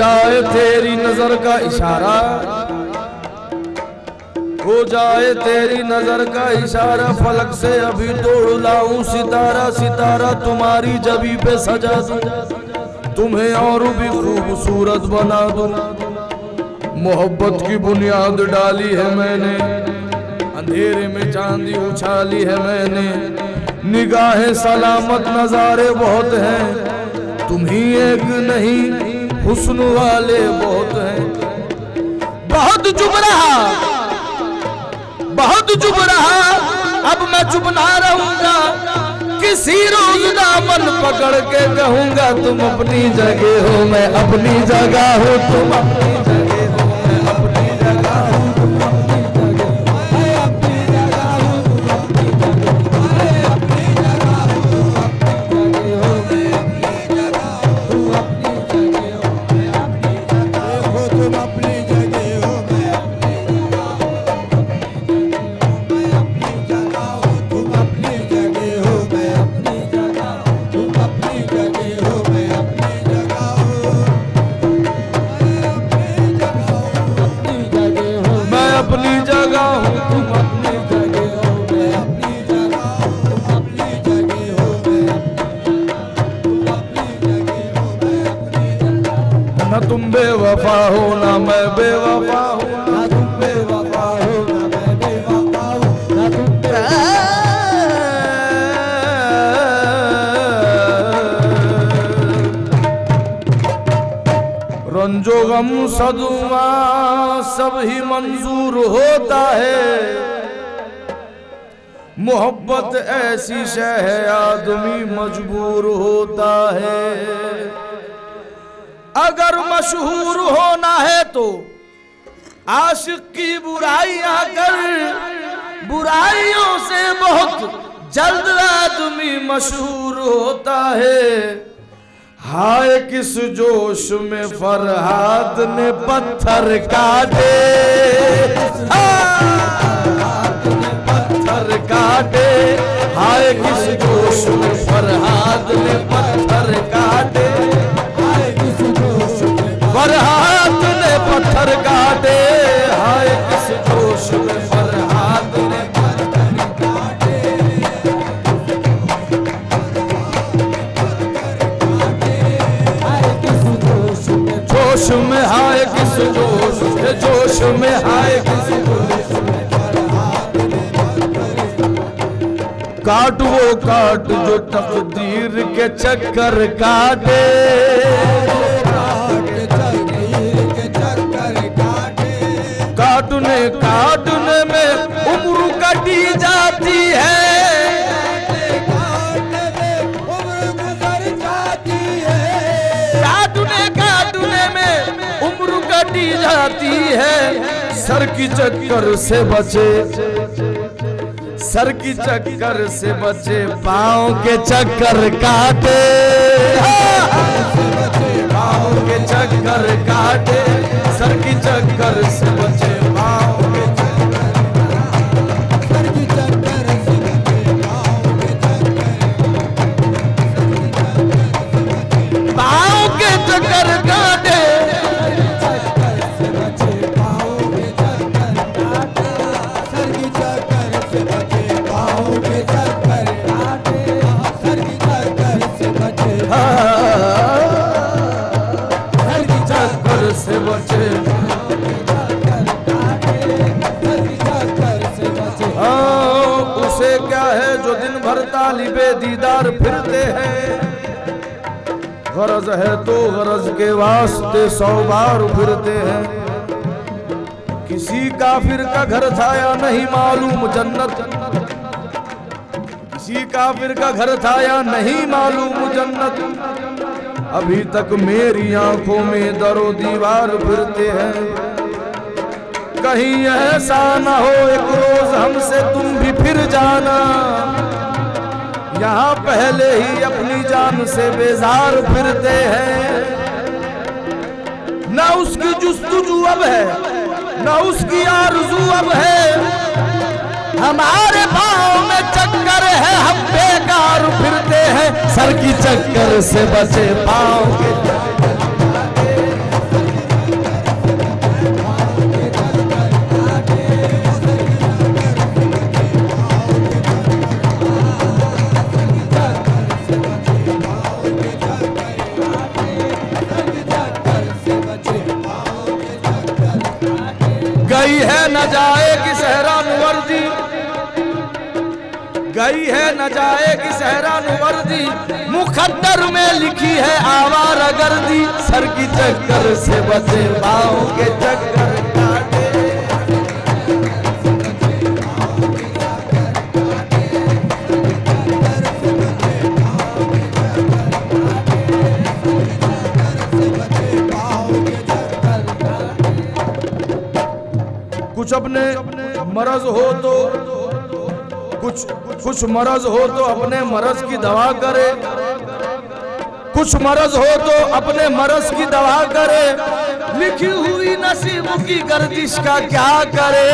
जाए तेरी नजर का इशारा, हो जाए तेरी नजर का इशारा, फलक से अभी तोड़ लाऊं सितारा, सितारा तुम्हारी जबी पे सजा दूं, तुम्हें और भी खूबसूरत बना दूं। मोहब्बत की बुनियाद डाली है मैंने, अंधेरे में चांदी उछाली है मैंने, निगाहें सलामत नजारे बहुत हैं, तुम ही एक नहीं हुस्न वाले बहुत हैं। बहुत चुप रहा, बहुत चुप रहा, अब मैं चुप ना रहूंगा, किसी रोज दामन पकड़ के कहूंगा तुम अपनी जगह हो मैं अपनी जगह हूँ, तुम अपनी जगह हो मैं अपनी जगह हूँ, तुम अपनी जगह हो मैं अपनी जगह हूँ, तुम अपनी जगह हो मैं अपनी जगह हूँ, तुम अपनी जगह हो मैं अपनी जगह हूँ, तुम अपनी जगह हो मैं अपनी जगह हूँ, तुम अपनी जगह हो मैं अपनी जगह हूँ, तुम अपनी जगह हो मैं अपनी जगह हूँ, मैं अपनी जगह हूँ, तुम अपनी जगह हो मैं अपनी जगह हूँ, तुम अपनी जगह हो मैं अपनी जगह हूँ, मैं अपनी जगह। न तुम बेवफा हो ना मैं बेवफा हूँ, ना तुम बेवफा हो ना मैं बेवफा हूँ, ना तुम रंजो गम सदमा सब ही मंजूर होता है, मोहब्बत ऐसी शय है आदमी मजबूर होता है। अगर मशहूर होना है तो आशिक की बुराइयां कर, बुराइयों से बहुत जल्द आदमी मशहूर होता है। हाय किस जोश में फरहाद ने पत्थर काटे, पत्थर काटे, हाय किस जोश में फरहाद ने पत्थर काटे, हाय किस जोश में फरहाद ने पत्थर काटे, हाय किस जोश में फरहाद ने पत्थर काटे, जोश में हाय किस जोश, जोश में हाय किस जोश में काट वो काट जो तकदीर के चक्कर काटे, काटने काटने में उम्र कटी जाती है, कटी जाती है। सर की चक्कर से बचे, सर की चक्कर से बचे, पाँव के चक्कर काटे, पाँव के चक्कर काटे, सर की चक्कर से बचे, पाँव के चक्कर काटे, से बचे, उसे क्या है जो दिन भर तालिबे दीदार फिरते हैं, गरज है तो गरज के वास्ते 100 बार फिरते हैं। किसी काफिर का घर था या नहीं मालूम जन्नत, किसी काफिर का घर था या नहीं मालूम जन्नत, अभी तक मेरी आंखों में दरो दीवार फिरते हैं। कहीं ऐसा ना हो एक रोज हमसे तुम भी फिर जाना, यहाँ पहले ही अपनी जान से बेजार फिरते हैं। ना उसकी जुस्तजू अब है, ना उसकी आरज़ू अब है, हमारे पाँव में चक्कर है, हम बेकार फिरते हैं। सर की चक्कर से बचे, पाँव के गई है न जाएगी सहरा मुवर्दी, गई है न जाएगी सहरा मुवर्दी, मुकद्दर में लिखी है आवारागर्दी। सर की चक्कर से बचे पाँव के चक्कर काटे, कुछ अपने मरज हो तो कुछ मरज हो तो अपने मरज की दवा करे, कुछ मरज हो तो अपने मरज की दवा करे, लिखी हुई नसीब की गर्दिश का क्या करे।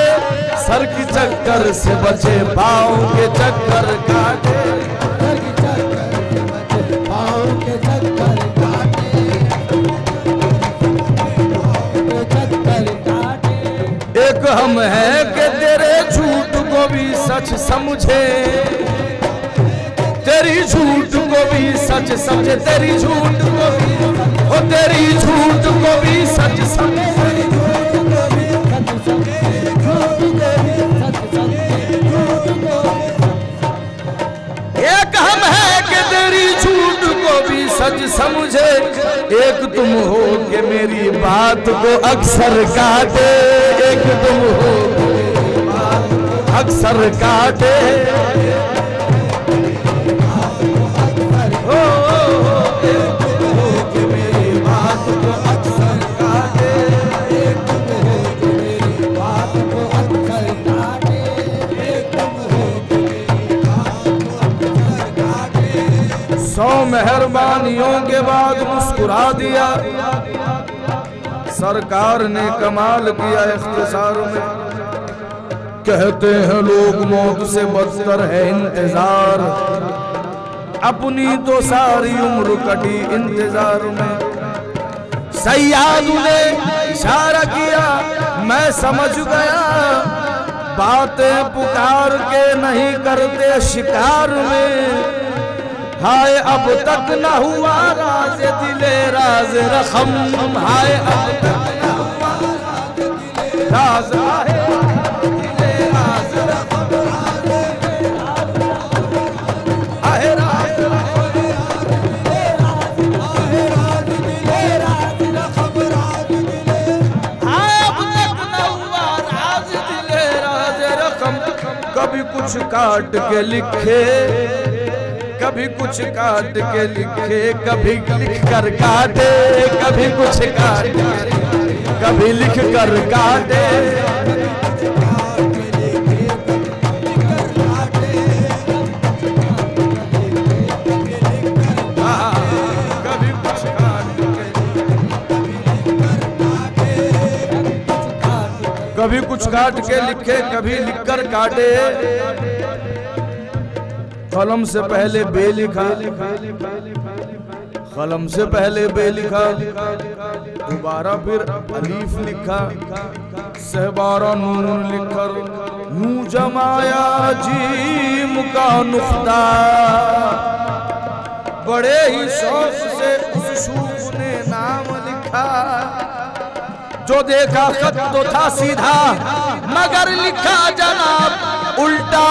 सर की चक्कर से बचे पाँव के चक्कर काटे, सर की चक्कर से बचे पाँव के चक्कर काटे। एक हम है कि तेरे झूठ को भी सच समझे, तेरी झूठ को भी सच समझे, तेरी झूठ को भी, ओ तेरी झूठ को भी सच समझे, एक हम है कि तेरी झूठ को भी सच समझे, एक तुम हो कि मेरी बात को अक्सर काटे, एक तुम हो कि मेरी बात को अक्सर काटे। सौ मेहरबानियों के बाद मुस्कुरा दिया, सरकार ने कमाल किया इख्तिसार में। कहते हैं लोग मौत से बदतर है इंतजार, अपनी तो सारी उम्र कटी इंतजार में। सैयाद ने इशारा किया, मैं समझ गया, बातें पुकार के नहीं करते शिकार में। हाय अब तक न हुआ राज दिले राज रखम, हाय अब तक न हुआ राज दिले राज रखम, हाय राज रखम। कभी कुछ काट के लिखे, कभी कुछ काट के लिखे, कभी लिख कर काटे, कभी कुछ काट के, कभी लिख कर काटे। कभी कुछ काट के, कभी कुछ काट के लिखे, कभी लिख कर काटे। कलम से पहले बे लिखा, कलम से पहले बे लिखा, दोबारा फिर अलीफ लिखा, सहबारा नून लिखकर नू जमाया जीम का नुक्ता। बड़े ही शौक से उस शूफ ने नाम लिखा, जो देखा खत तो था सीधा मगर लिखा जनाब उल्टा।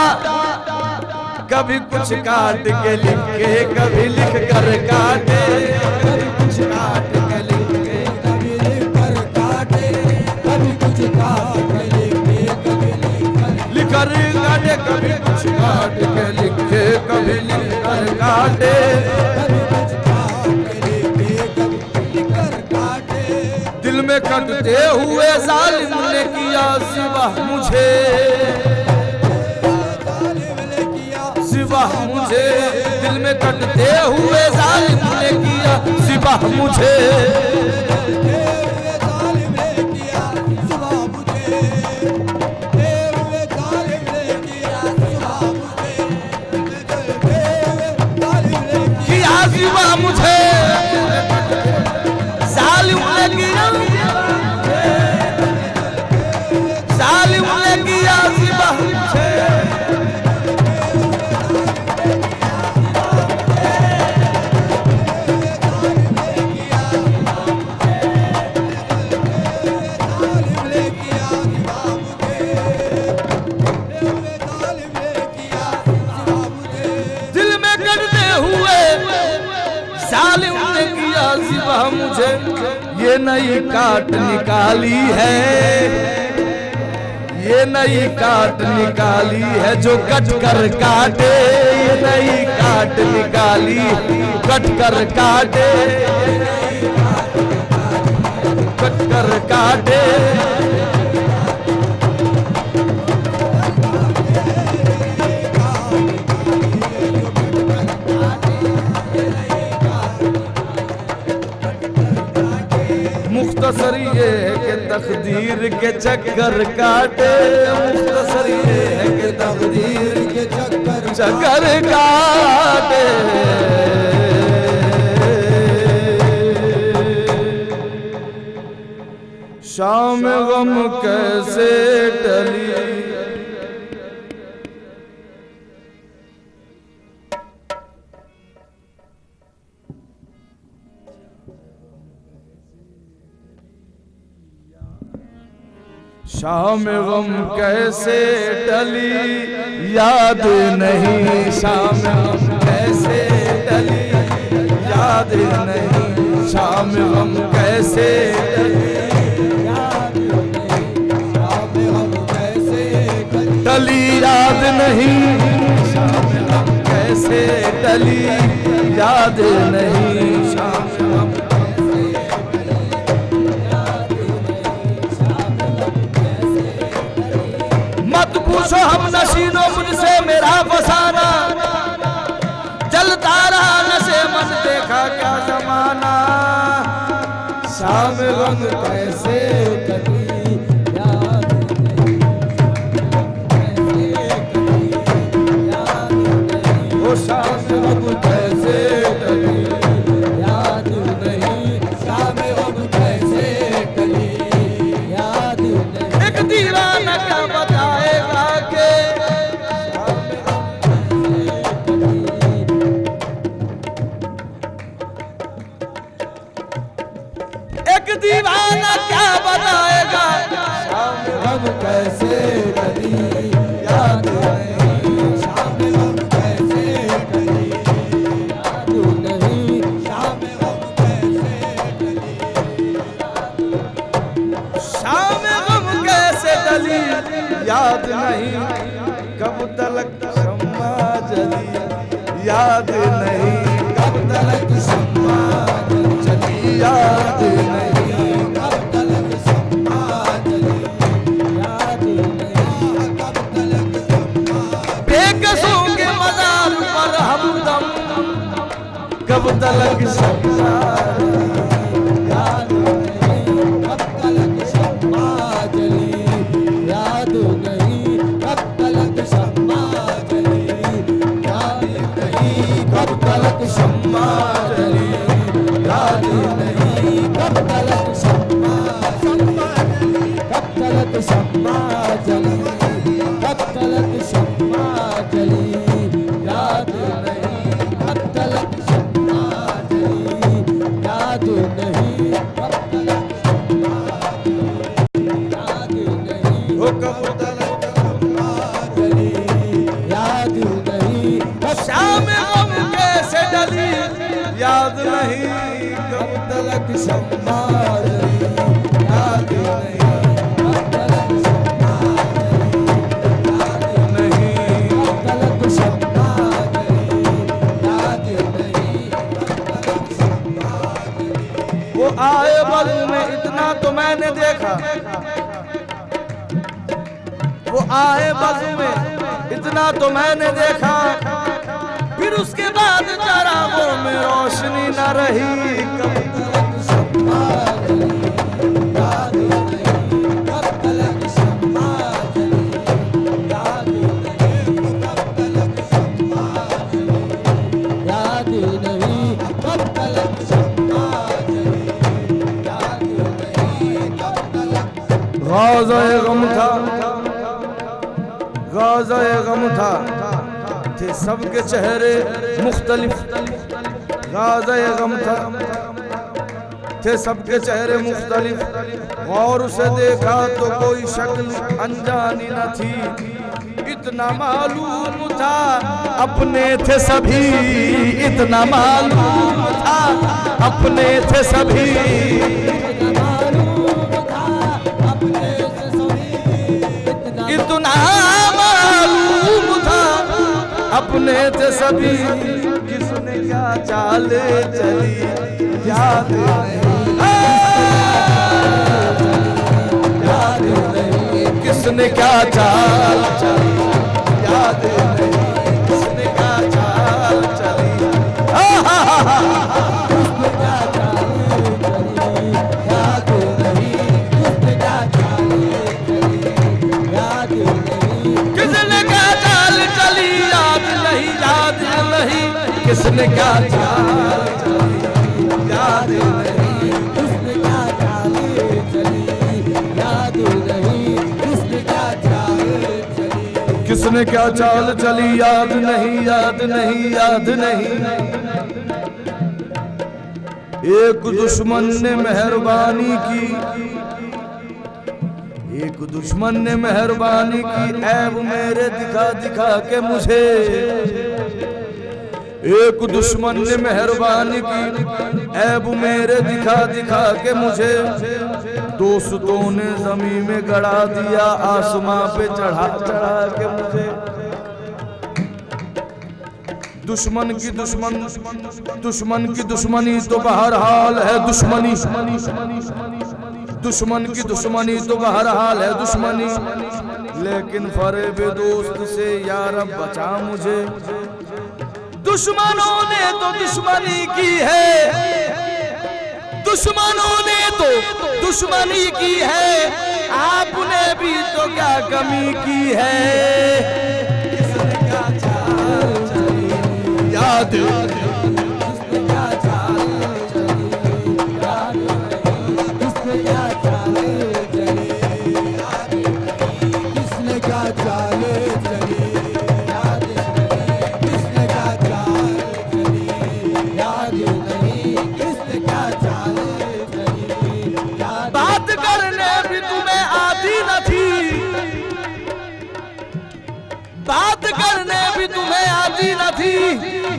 कभी कुछ काट के लिखे, कभी लिख कर काटे, कभी कुछ काट के लिखे, कभी लिख कर काटे, कभी कुछ काट के लिखे, कभी लिख कर काटे, कभी कुछ काट के लिखे, कभी लिख कर काटे, कभी कुछ काट के लिखे, कभी लिख कर काटे। दिल में कटते हुए जालिम ने किया सिवा मुझे, मुझे दिल में कटते हुए जालिम ने किया सिवा मुझे। किया सिवा मुझे, जालिम ने किया, जालिम ने किया सिवा मुझे। ये नई काट निकाली है, ये नई काट निकाली है जो कट कर काटे, ये नई काट निकाली कट कर काटे, कट कर काटे। मुख्तसर ये है कि तकदीर के चक्कर काटे, मुख्तसर ये है कि तकदीर के चक्कर काटे। शाम गम कैसे टली, शाम गम कैसे टली याद नहीं, शाम गम कैसे टली याद नहीं, शाम गम कैसे टली याद नहीं, शाम गम कैसे टली याद नहीं, शाम गम मत पूछो हम नशीनों मुझसे मेरा फसाना, जलता रहा नशे मन देखा क्या जमाना, शाम गम कैसे टली याद नहीं, वो शाम गम कैसे टली याद नहीं, शाम गम कैसे टली याद नहीं। एक दीवाना क्या बताएगा के एक दीवाना क्या बताएगा, शाम गम कैसे टली याद नहीं, शाम गम कैसे टली याद नहीं, शाम गम कैसे टली, शाम गम कैसे टली याद नहीं, कब तलक शम्मा जली याद नहीं, कब तलक शम्मा जली याद नहीं, कब तलक शम्मा जली याद नहीं, कब तलक शम्मा बेकसों के मज़ार पर हमदम, कब तलक शम्मा याद नहीं, कब तलक शम्मा जली याद नहीं, कब तलक शम्मा जली याद नहीं, कब तलक शम्मा जली याद नहीं, कब तलक शम्मा कब तलक शम्मा जली, कब तलक शम्मा जली याद नहीं, कब तलक शम्मा जली याद नहीं, कब तलक शम्मा याद नहीं, वो कब तलक शम्मा जली याद नहीं, शाम गम कैसे टली याद नहीं, कब तलक शम्मा जली याद नहीं, कब तलक शम्मा जली याद नहीं, कब तलक शम्मा जली याद नहीं, कब तलक शम्मा जली। वो आए बल में इतना तो मैंने देखा, वो आए बज़ में इतना तो मैंने देखा, फिर उसके बाद चरागों में रोशनी न रही, कब तलक शम्मा जली याद नहीं, कब तलक शम्मा जली याद नहीं, कब तलक शम्मा जली याद नहीं, कब तलक शम्मा जली याद नहीं, कब तलक। गाज़ा-ए गम था, गाज़ा-ए गम था, थे सबके चेहरे मुख्तलिफ, गाज़ा-ए गम था, थे सबके चेहरे मुख्तलिफ, गौर से देखा तो कोई शक्ल अनजानी न थी, इतना मालूम था अपने थे सभी, इतना मालूम था अपने थे सभी, इतना मालूम था अपने थे सभी। किसने क्या चाल चली याद नहीं, किसने क्या चाल चली याद नहीं, किसने क्या चाल चली किसने क्या चाल चली याद नहीं, किसने क्या चाल चली याद नहीं, किसने क्या चाल चली, किसने क्या चाल चली याद नहीं, याद नहीं, याद नहीं। एक दुश्मन ने मेहरबानी की, एक दुश्मन ने मेहरबानी की ऐब मेरे दिखा दिखा के मुझे, एक दुश्मन ने मेहरबानी की ऐब मेरे दिखा दिखा के मुझे, दोस्तों ने जमीन में गड़ा दिया आसमां पे चढ़ा चढ़ा के मुझे। दुश्मन की दुश्मनी तो बहरहाल है दुश्मनी, दुश्मन की दुश्मनी तो बहरहाल है दुश्मनी, लेकिन फरेब दोस्त से यार बचा मुझे। दुश्मनों ने तो दुश्मनी की है, दुश्मनों ने तो दुश्मनी की है, आपने भी तो क्या कमी की है। किसने क्या चाल चली याद, किसने क्या चाल चली याद नहीं, किसने क्या चाल चली याद नहीं, किसने क्या चाल चली याद नहीं, किसने क्या चाल चली याद नहीं, किसने क्या चाल चली याद। बात करने भी तुम्हें आती न थी, बात करने भी तुम्हें आती न थी,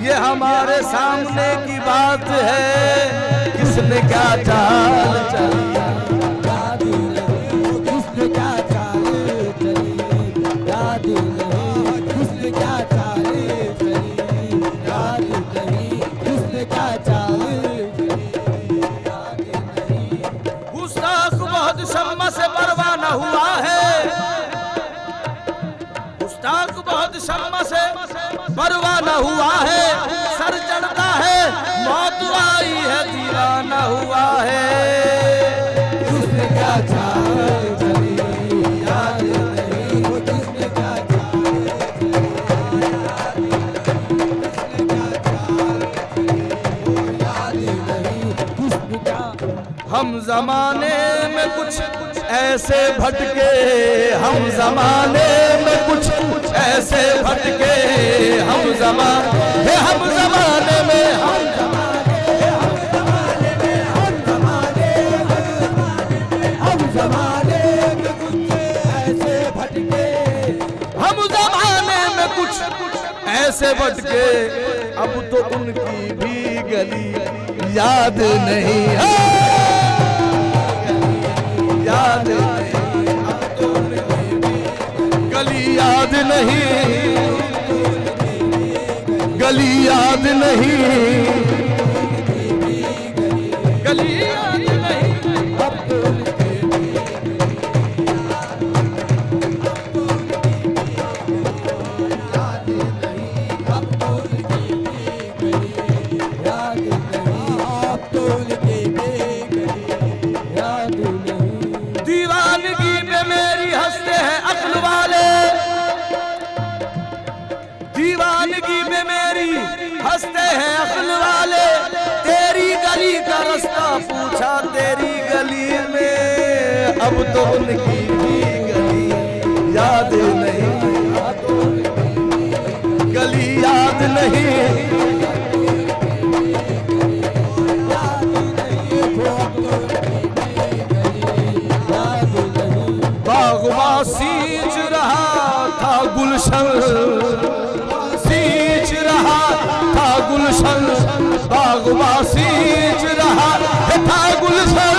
ये हमारे सामने की बात है। किसने क्या चाल चली याद नहीं, किसने क्या चाल चली याद नहीं, किसने क्या चाल चली याद नहीं, किसने क्या चाल चली याद नहीं। गुस्ताख बहुत शम्मा से परवाना हुआ है, गुस्ताख बहुत शम्मा से परवाना हुआ है, सर चढ़ता है मौत आई है दीवाना हुआ है। किसने क्या चाल चली याद नहीं, किसने क्या चाल चली याद नहीं, किसने क्या चाल चली याद नहीं, किसने क्या। हम जमाने में कुछ ऐसे भटके, हम जमाने में कुछ ऐसे भटके, हम जमाने में, हम जमाने में, हम जमाने में, हम जमाने में, हम जमाने में कुछ ऐसे भटके, हम जमाने में कुछ ऐसे भटके, अब तो उनकी भी गली याद नहीं है, याद नहीं, अब तो उनकी भी गली याद नहीं, गली याद नहीं, गली याद नहीं, अब तो दीवानगी पे मेरी हंसते हैं अक्ल वाले, दीवानगी में मेरी हंसते हैं अक्ल वाले, तेरी गली का रास्ता पूछा तेरी गली में, अब तो उनकी भी गली याद नहीं, गली याद नहीं, बागवा सींच रहा था गुलशन सींच रहा था गुलशन, बागबा सींच रहा था गुलशन।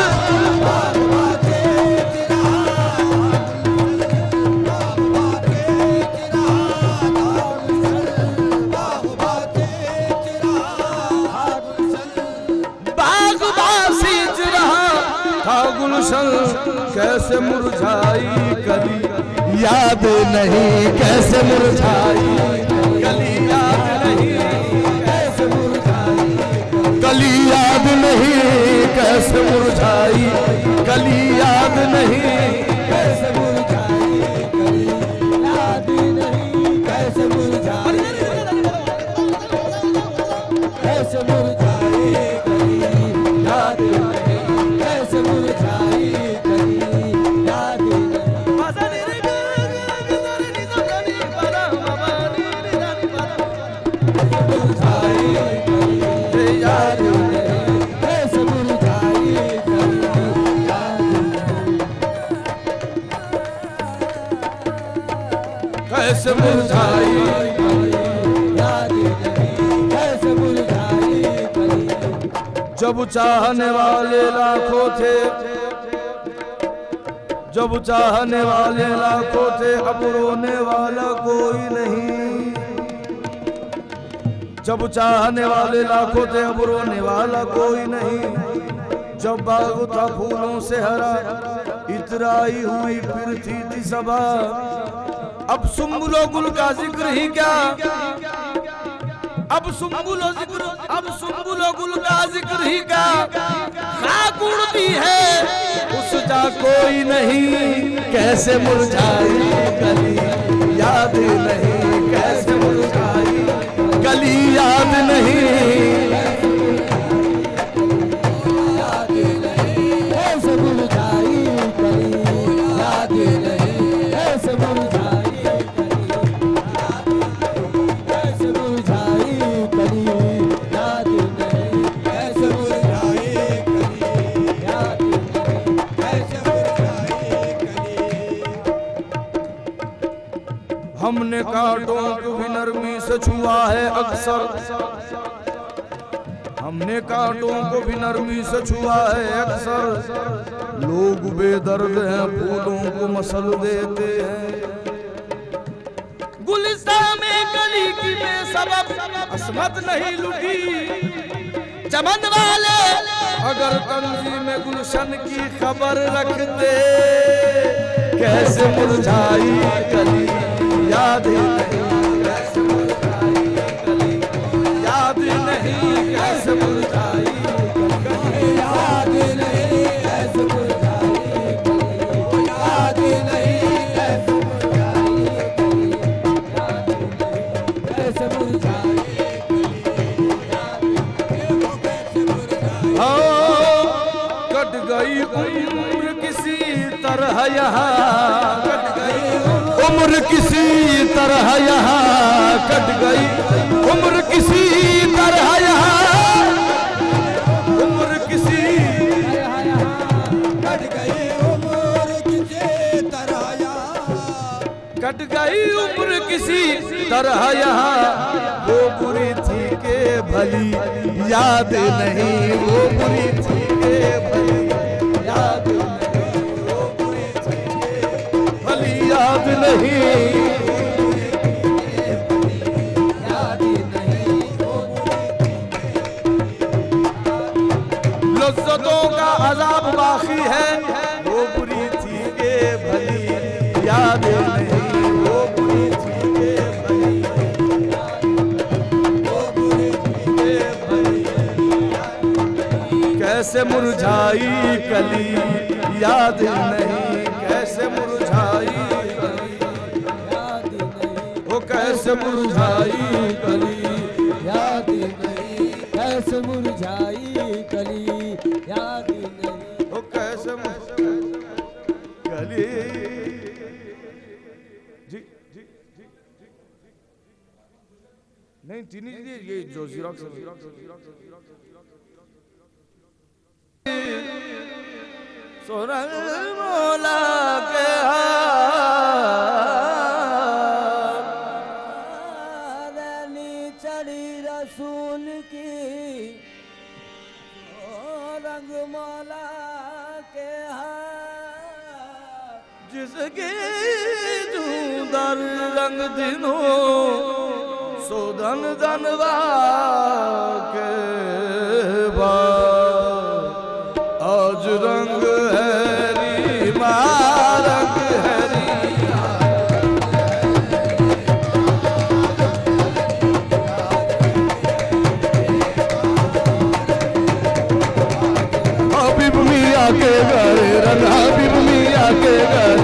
बागबा सींच रहा था गुलशन, कैसे मुरझाई कली याद नहीं, कैसे मुरझाई कली याद नहीं, कैसे मुरझाई कली याद नहीं, कैसे मुरझाई कली याद नहीं, कैसे मुरझाई कली याद नहीं, कैसे मुरझाई, कैसे मुरझाई कली याद नहीं, कैसे मुरझाई कली याद नहीं। कैसे मुरझाई याद नहीं, कैसे मुरझाई कली। जब चाहने वाले लाखों थे, जब चाहने वाले लाखों थे, अब रोने वाला कोई नहीं। जब चाहने वाले लाखों थे, अब रोने वाला कोई नहीं। जब बाग था फूलों से हरा, इतराई हुई पृथ्वी थी सभा, अब सुम्बुलो गुल का जिक्र ही क्या, अब सुम्बुलो जिक्र, अब सुम्बुलो गुल का जिक्र ही क्या, खाक उड़ती है उस जा कोई नहीं, कैसे मुरझाई कली याद नहीं, कैसे मुरझाई कली याद नहीं, कैसे मुरझाई कली याद नहीं, कैसे मुरझाई कैसे मुरझाई कली याद नहीं, कैसे मुरझाई कली याद नहीं, कैसे मुरझाई कली। हमने कांटों को भी नरमी से छुआ है अक्सर, हमने कांटों को भी नरमी से छुआ है अक्सर। लोग बेदर्द हैं, फूलों को मसल देते हैं। गुलिस्तान में कली की बेसबब असमत नहीं लुटी, चमन वाले अगर तंजीम गुलशन की खबर रखते, कैसे मुरझाई कली याद नहीं, कैसे मुरझाई कली याद नहीं, कैसे मुरझाई कली याद नहीं, कैसे मुरझाई कली याद नहीं, कैसे मुरझाई कली याद नहीं, कैसे मुरझाई कट गई उम्र किसी तरह यहाँ, कट गई उम्र किसी तरह यहाँ, कट गई उम्र किसी तरह यहाँ, उम्र किसी कट गई उम्र किसी तरह यहाँ, कट गई उम्र किसी तरह यहाँ। वो बुरी थी के भली याद नहीं, वो बुरी थी के भली याद नहीं, वो बुरी थी के भली याद नहीं, याद नहीं, लज्जतों का अजाब बाकी है, वो बुरी थी के भली याद नहीं, वो बुरी थी के भली, वो बुरी थी के भली। कैसे मुरझाई कली याद नहीं, कैसे मुरझाई कली याद नहीं, वो कैसे मुरझाई कली याद नहीं, कैसे मुरझाई कली याद नहीं, वो कैसे कली। जी जी जी नहीं चीनी जी, ये जो जीरोक्स सोरंग मौला के हाथ, जिसकी दर रंग दिनों सोधन धनवा के बाद आज रंग हैरी मारंग हैरी हबीब मियाँ के घर रंग हबीब मियाँ के घर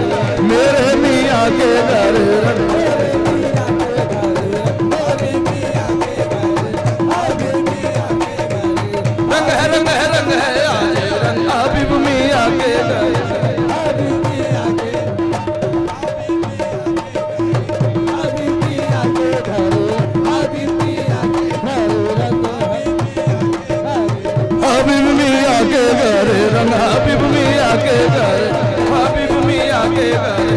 मेरे मियाँ के घर रंग हबीब मियाँ के घर हबीब मियाँ के घर रंग हबीब मियाँ के घर हबीब मियाँ के घर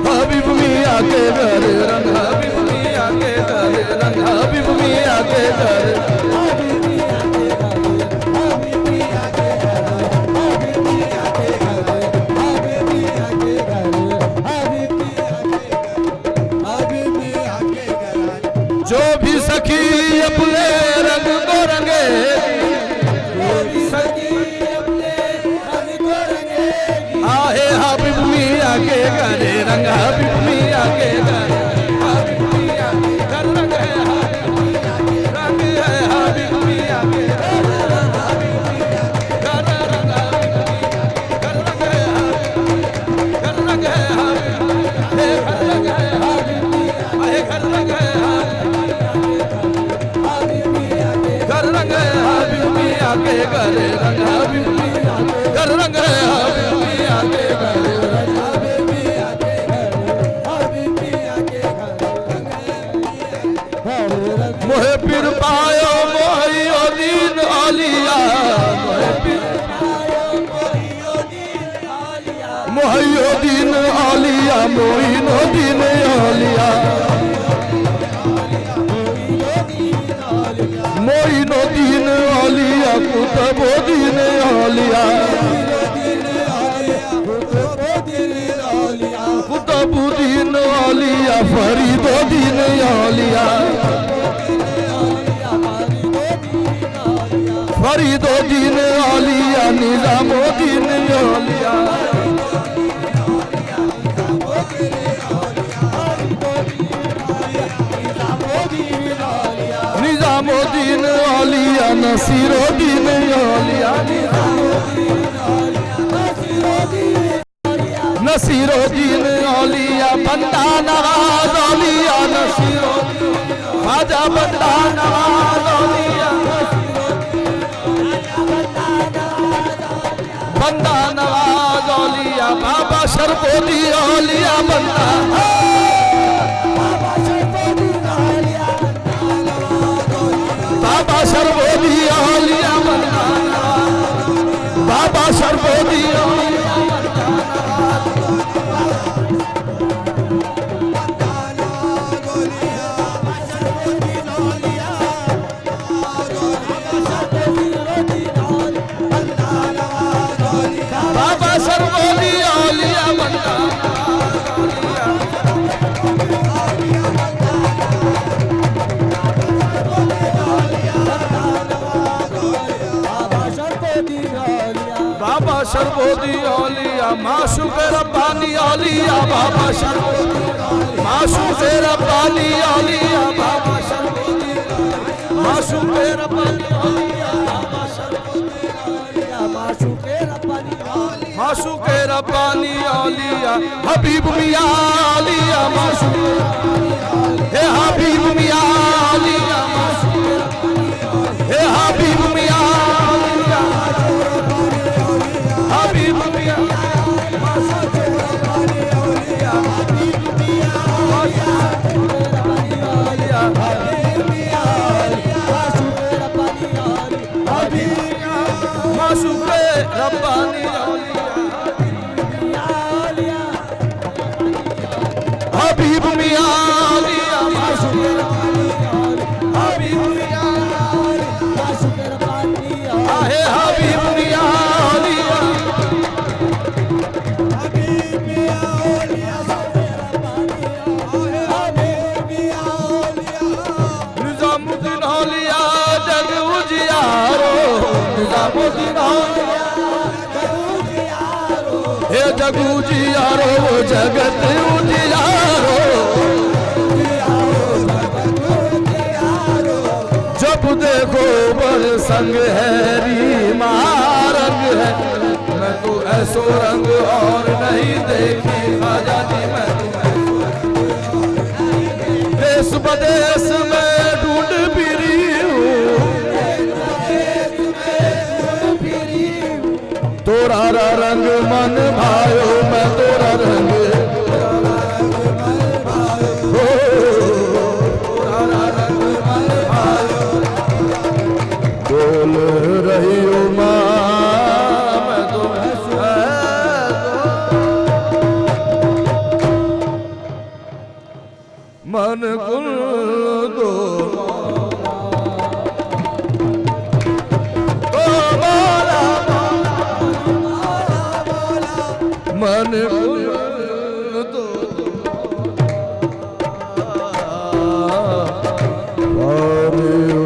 हबीब मियाँ के घर रंग हबीब मियाँ के घर रंग हबीब मियाँ के घर जो भी सखी अपने रंग को रंगे आहे हबीब मियाँ के घर रंग हबीब मियाँ के घर हबीब मियाँ घर रंग है रंग है हबीब मियाँ के घर रंग है घर रंग है घर रंग है हबीब मियाँ के घर रंग हबीब मियाँ घर रंग है हबीब मियाँ के घर मोहे पीर पायो मोहियो दीन आलिया मोहियो दीन आलिया मोहिनो दीन आलिया मोइनो दीन आलिया कुतबो दीन आलिया कुतबो दीन आलिया फरीदो दीन आलिया फरीदो दीन आलिया निजामो दीन आलिया निजामुद्दीन आलिया नसीरुद्दीन आलिया नसीरुद्दीन आलिया बंदा नवाज आलिया नसीरुद्दीन ख्वाजा बंदा नवाज आलिया बंदा नवाज आलिया बाबा शरफुद्दीन आलिया बंदा बाबा शरफुद्दीन आलिया बंदा बाबा शरफुद्दीन आलिया बाबा शरफुद्दीन आलिया बंदा बाबा शरफुद्दीन आलिया माशूक़ रब्बानी आलिया बाबा शरफुद्दीन माशूक़ रब्बानी आलिया बाबा शरफुद्दीन माशूक़ रब्बानी आलिया बाबा शरफुद्दीन माशूक़ रब्बानी आलिया हबीब मियाँ आलिया माशूक़ हे हबीब मियाँ आलिया हे हबीब मियाँ हबीब मियाँ माशूक़ रब्बानी हबीब मियाँ आलिया हबीब मियाँ आहे हबीब मियाँ मोदीना हे जगू जियारो जगत उजियारो जब देखो बर संग है रीमा रंग है मैं तो ऐसो रंग और नहीं देखी खाजा जी मैं देश बदेश में ढूंढ फिरी तोरा रंग मन भायो मैं तोरा रंग बोल रही हूँ माँ मैं तो मन कुल दो मन कुल दो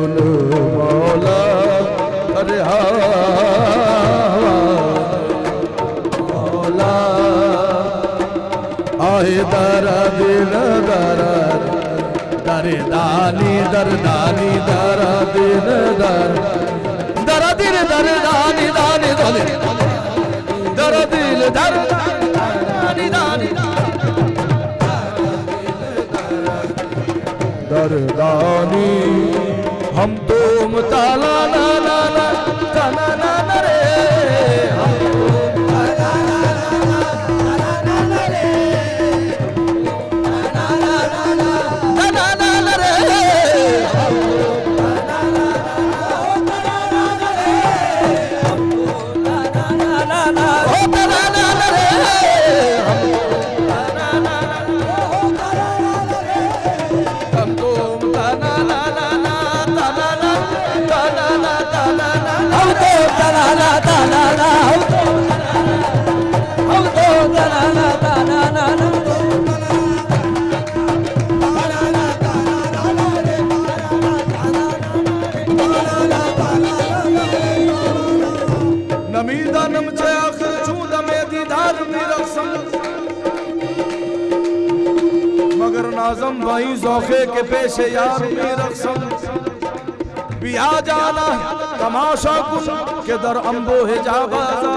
मौला अरे मौला आए दरा दिल दरा दरे दानी दरदानी दरा दिल दर दरा दिल दर दानी दानी दर दरा दिल दर दानी दानी दरदानी हम तुम ताला ना ना ना ताला ना ना रे हम ताला ना ना ना रे ताला ना ना ताला ना ना रे हम ताला ना ना रे हम ताला ना ना ओ ताला ना ना रे हम ताला ना ना हम तुम ताला ना ना नमीदानम चे आखिर चूद में दीदार भी रखसम मगर नाजम वही जोखे के पेशे यार भी रखसम बिया जाना तमाशा कुन के दर अम्बो है जाबाजा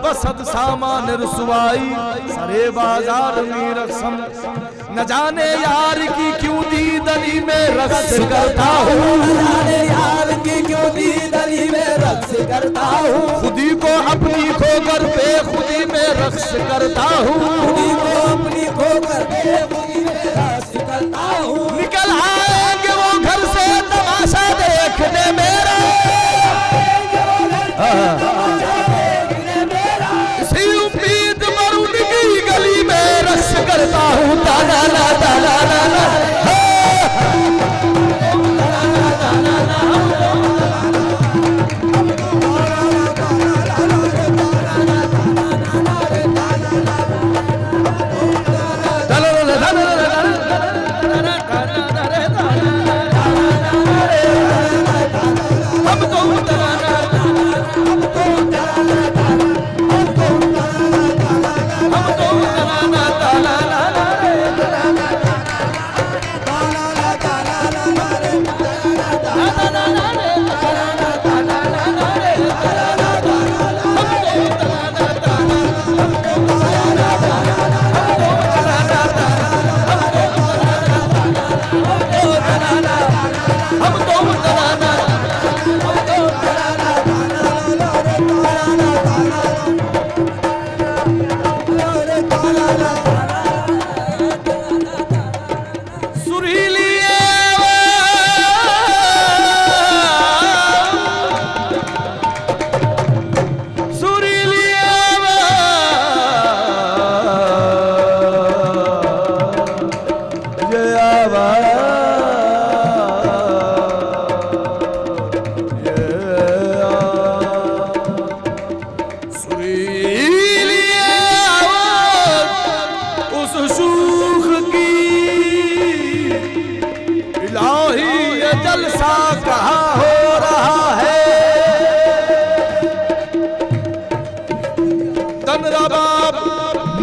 बसद सामान रसवाई सरे बाजार में रखसम न जाने यार की क्यों दीदली में रक्स करता हूँ न जाने यार की क्यों दीदली में रक्स करता हूँ खुदी को अपनी खोकर पे खुदी में रक्स करता हूँ खुदी को अपनी खोकर पे खुदी में रक्स करता हूँ निकल आएंगे वो घर से तमाशा देखने मेरा इसी उम्मीद मरूद की गली में रक्स करता हूँ ताला ला ताला ला ला हम तो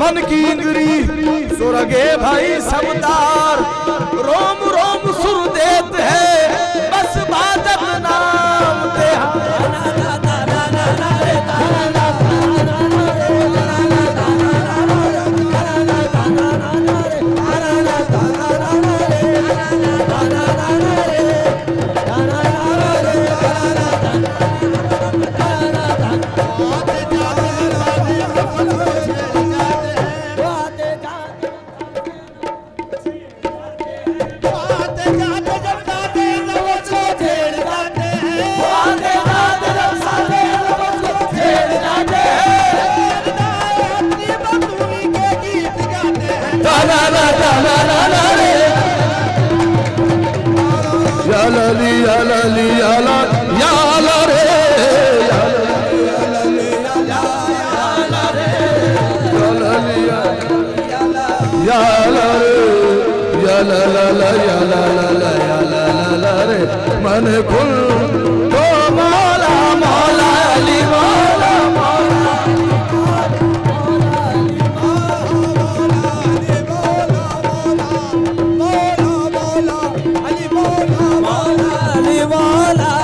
मन की इंगरी सुरगे भाई सबदार, रोम रोम सुर देत है बस बादत नाम ते। मन कुल तो मौला मौला अली मौला मौला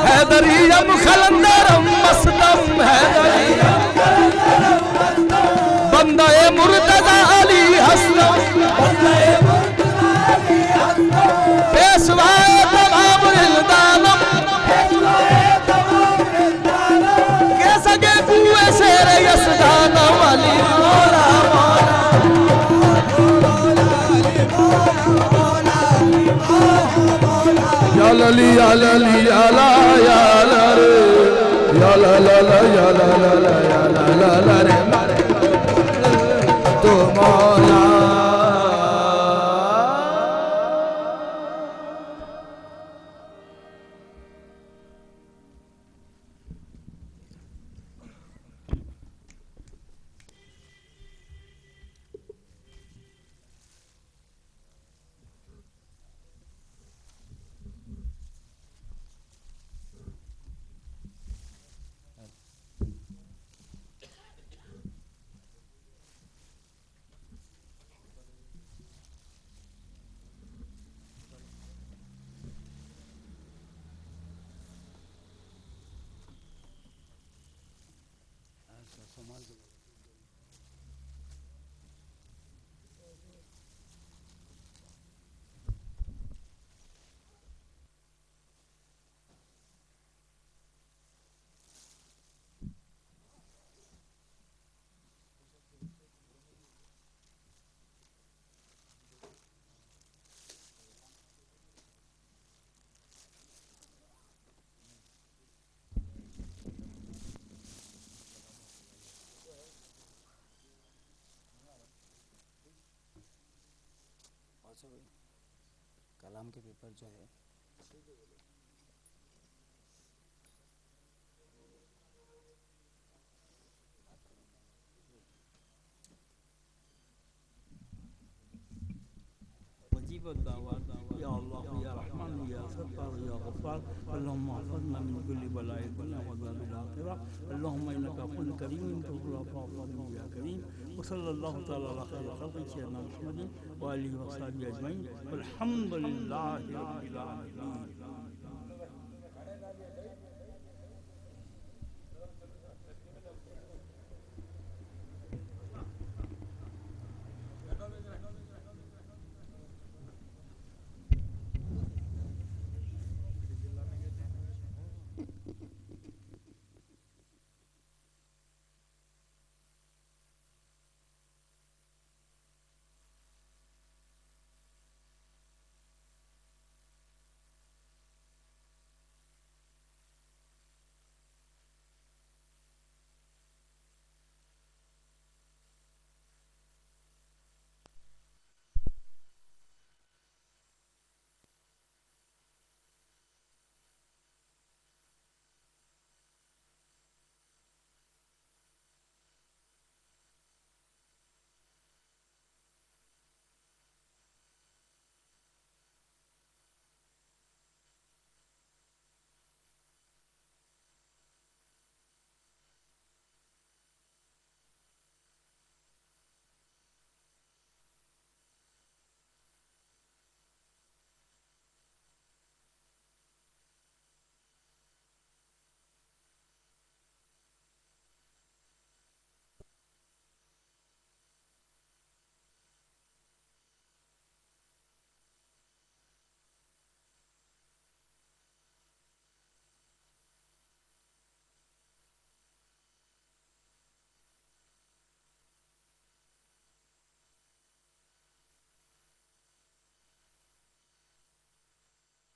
हैदरियम खलंदरम मस्तम हैदरियम बंदे मुर्तजा अली हसनम पेशवाए तमाम रिलदानम के सगे कुए शेर यसदानम अली मौला या लली या लली या ला या ला रे या ला ला ला या ला ला ला या ला ला रे तो मौला। कलाम के पेपर जो है या अल्लाह या रहमान या सत्तार या गफ्फार अल्लाहुम्मा हफ़ज़ना मिन कुल्ली बलाइ दुनिया व अज़ाबिल आखिरह अल्लाहुम्मा इन्नका अफ़ुव्वुन करीम तुहिब्बुल अफ़्वा फ़अफ़ू या करीम व सल्लल्लाहु तआला अला खैरि ख़ल्क़ि सय्यिदिना मुहम्मदिन व आलिहि व सहाबिहि अजमईन वल्हम्दुलिल्लाहि रब्बिल आलमीन।